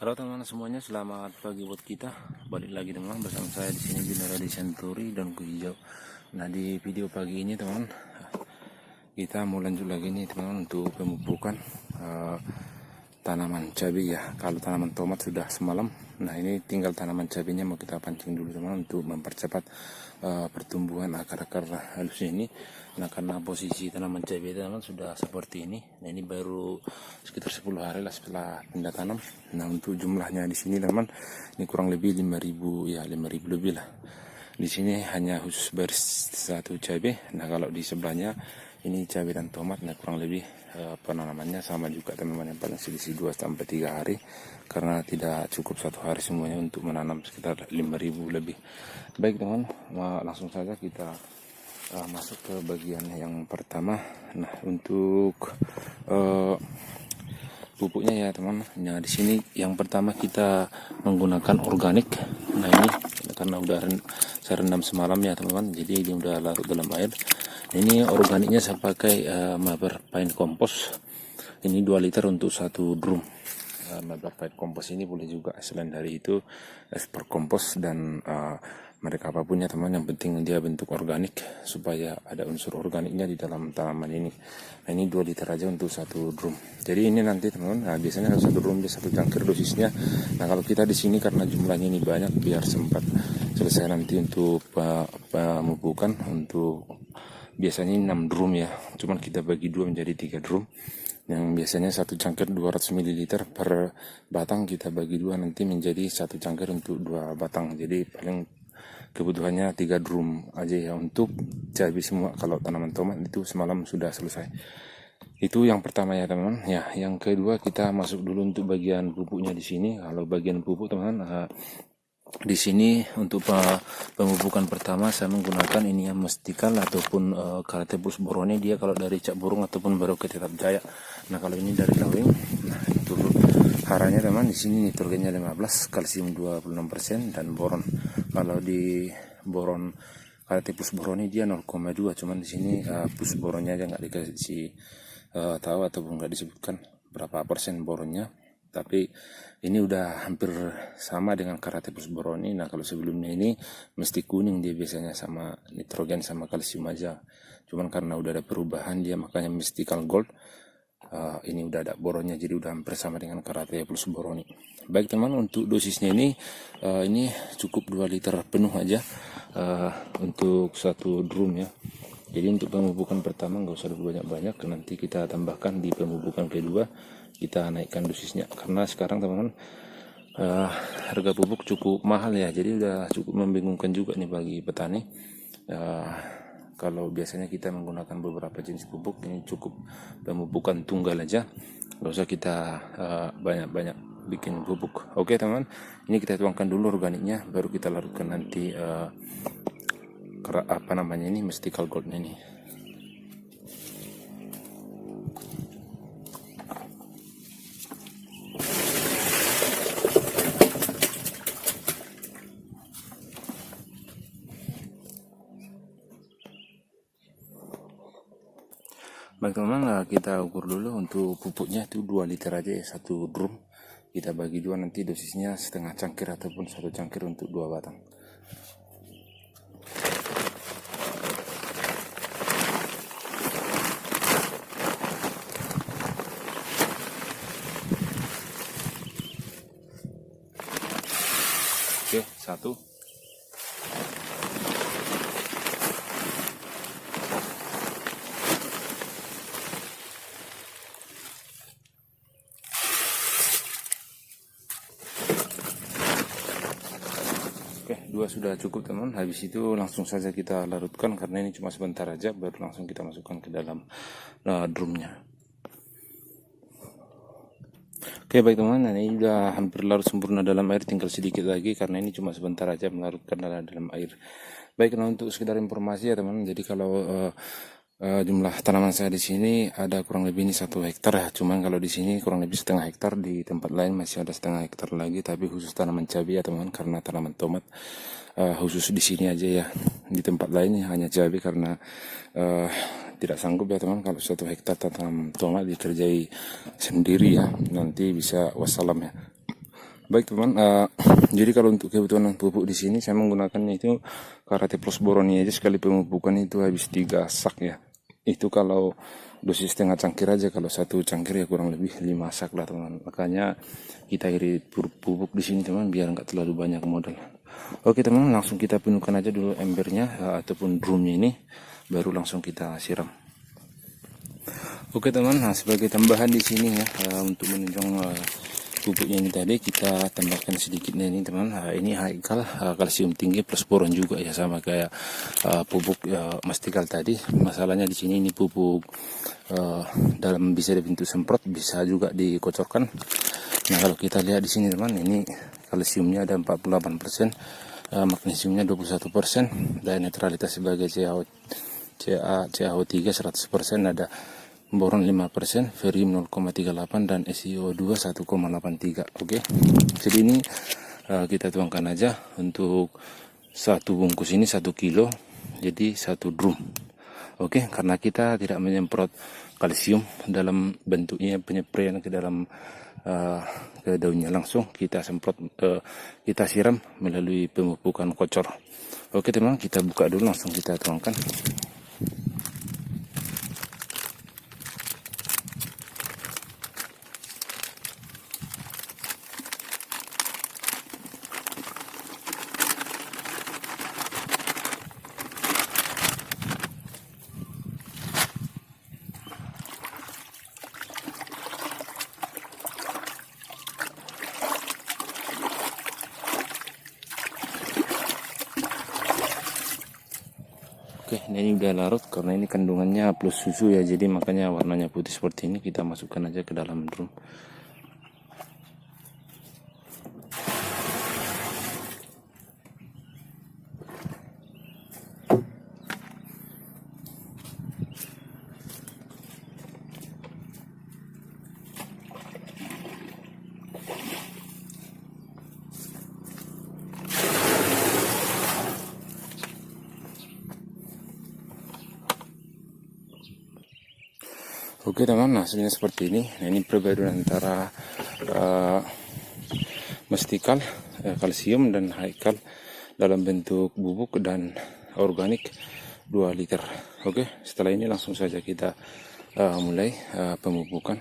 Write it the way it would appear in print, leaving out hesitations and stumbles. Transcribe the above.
Halo teman-teman semuanya, selamat pagi buat kita. Balik lagi teman-teman bersama saya di sini Junara di Santuri dan Hijau. Nah, di video pagi ini teman, kita mau lanjut lagi nih teman untuk pemupukan tanaman cabai ya. Kalau tanaman tomat sudah semalam, nah ini tinggal tanaman cabainya mau kita pancing dulu teman untuk mempercepat pertumbuhan akar-akar halusnya ini. Nah, karena posisi tanaman cabai teman sudah seperti ini. Nah, ini baru sekitar 10 hari lah setelah pindah tanam. Nah, untuk jumlahnya di sini teman, ini kurang lebih 5.000 ya, 5.000 lebih lah. Di sini hanya khusus baris satu cabai. Nah, kalau di sebelahnya ini cabai dan tomat, nah kurang lebih penanamannya sama juga teman-teman, yang paling selisih 2-3 hari karena tidak cukup satu hari semuanya untuk menanam sekitar 5.000 lebih. Baik teman, langsung saja kita masuk ke bagian yang pertama. Nah, untuk pupuknya ya teman. Nah, di sini yang pertama kita menggunakan organik. Nah, ini karena udah saya rendam semalam ya teman-teman, jadi ini udah larut dalam air. Ini organiknya saya pakai Maber Pine Kompos. Ini 2 liter untuk 1 drum. Maber Pine Kompos ini boleh juga selain dari itu Esper Kompos dan mereka apapun ya teman, yang penting dia bentuk organik supaya ada unsur organiknya di dalam tanaman ini. Nah, ini 2 liter aja untuk 1 drum. Jadi ini nanti teman, nah biasanya kalau 1 drum dia 1 cangkir dosisnya. Nah, kalau kita di sini karena jumlahnya ini banyak, biar sempat selesai nanti untuk pemupukan, untuk biasanya 6 drum ya, cuman kita bagi 2 menjadi 3 drum. Yang biasanya 1 cangkir 200 ml per batang, kita bagi 2 nanti menjadi 1 cangkir untuk 2 batang. Jadi paling kebutuhannya 3 drum aja ya untuk cabai semua. Kalau tanaman tomat itu semalam sudah selesai. Itu yang pertama ya teman. Ya, yang kedua kita masuk dulu untuk bagian pupuknya di sini. Kalau bagian pupuk teman, di sini untuk pemupukan pertama saya menggunakan ini yang mestikal ataupun Karatepus borone. Dia kalau dari Cak Burung ataupun Baroka Tetap Jaya. Nah, kalau ini dari Lawing, nah itu haranya teman, di sini nitrogennya 15, kalsium 26% dan boron. Kalau di boron Karatepus borone dia 0,2, cuman di sini pus boronnya aja nggak dikasih tahu ataupun nggak disebutkan berapa persen boronnya. Tapi ini udah hampir sama dengan Karatepus borone. Nah, kalau sebelumnya ini mesti kuning dia biasanya sama nitrogen sama kalsium aja. Cuman karena udah ada perubahan dia makanya Mystical Gold. Ini udah ada boronnya, jadi udah hampir sama dengan Karatepus borone. Baik teman, untuk dosisnya ini cukup 2 liter penuh aja untuk 1 drum ya. Jadi untuk pemupukan pertama nggak usah banyak-banyak, nanti kita tambahkan di pemupukan kedua, kita naikkan dosisnya. Karena sekarang teman-teman harga pupuk cukup mahal ya, jadi udah cukup membingungkan juga nih bagi petani. Kalau biasanya kita menggunakan beberapa jenis pupuk, ini cukup pemupukan tunggal aja, nggak usah kita banyak-banyak bikin pupuk. Oke teman, ini kita tuangkan dulu organiknya, baru kita larutkan nanti ini Mystical Gold ini. Baik teman-teman, kita ukur dulu untuk pupuknya itu 2 liter aja ya, 1 drum. Kita bagi 2 nanti dosisnya setengah cangkir ataupun 1 cangkir untuk 2 batang. Oke, 1. Oke, 2 sudah cukup teman. Habis itu langsung saja kita larutkan karena ini cuma sebentar aja, baru langsung kita masukkan ke dalam drumnya. Oke baik teman, ini udah hampir larut sempurna dalam air, tinggal sedikit lagi karena ini cuma sebentar aja melarutkan dalam air. Baik, nah untuk sekedar informasi ya teman, jadi kalau jumlah tanaman saya di sini ada kurang lebih ini 1 hektar ya. Cuman kalau di sini kurang lebih setengah hektar, di tempat lain masih ada setengah hektar lagi, tapi khusus tanaman cabai ya teman, karena tanaman tomat khusus di sini aja ya. Di tempat lain hanya cabai karena tidak sanggup ya teman, kalau 1 hektar tanam tomat dikerjai sendiri ya, nanti bisa wassalam ya. Baik teman, jadi kalau untuk kebutuhan pupuk di sini saya menggunakannya itu Karate Plus Boroni aja, sekali pemupukan itu habis 3 sak ya. Itu kalau dosis setengah cangkir aja, kalau 1 cangkir ya kurang lebih 5 sak lah teman. Makanya kita iri pupuk di sini teman, biar nggak terlalu banyak modal. Oke teman, langsung kita penuhkan aja dulu embernya ataupun drumnya ini, baru langsung kita siram. Oke teman, nah sebagai tambahan di sini ya, untuk menunjang pupuknya ini tadi kita tambahkan sedikitnya ini teman. Ini haikal kalsium tinggi plus boron juga ya, sama kayak pupuk mastikal tadi. Masalahnya di sini ini pupuk dalam bisa dibentuk semprot, bisa juga dikocorkan. Nah kalau kita lihat di sini teman, ini kalsiumnya ada 48%, magnesiumnya 21%, dan netralitas sebagai CaO3 100%, ada boron 5%, barium 0,38, dan SiO2 1,83. Oke. Jadi ini kita tuangkan aja untuk satu bungkus ini 1 kilo, jadi 1 drum. Oke, karena kita tidak menyemprot kalsium dalam bentuknya penyepraian ke dalam ke daunnya, langsung kita semprot, kita siram melalui pemupukan kocor. Oke teman, kita buka dulu, langsung kita tuangkan. Oke, ini udah larut, karena ini kandungannya plus susu ya, jadi makanya warnanya putih seperti ini. Kita masukkan aja ke dalam drum. Oke teman, hasilnya seperti ini. Nah, ini perbedaan antara mastikal, kalsium, dan haikal dalam bentuk bubuk dan organik 2 liter. Oke, setelah ini langsung saja kita mulai pemupukan.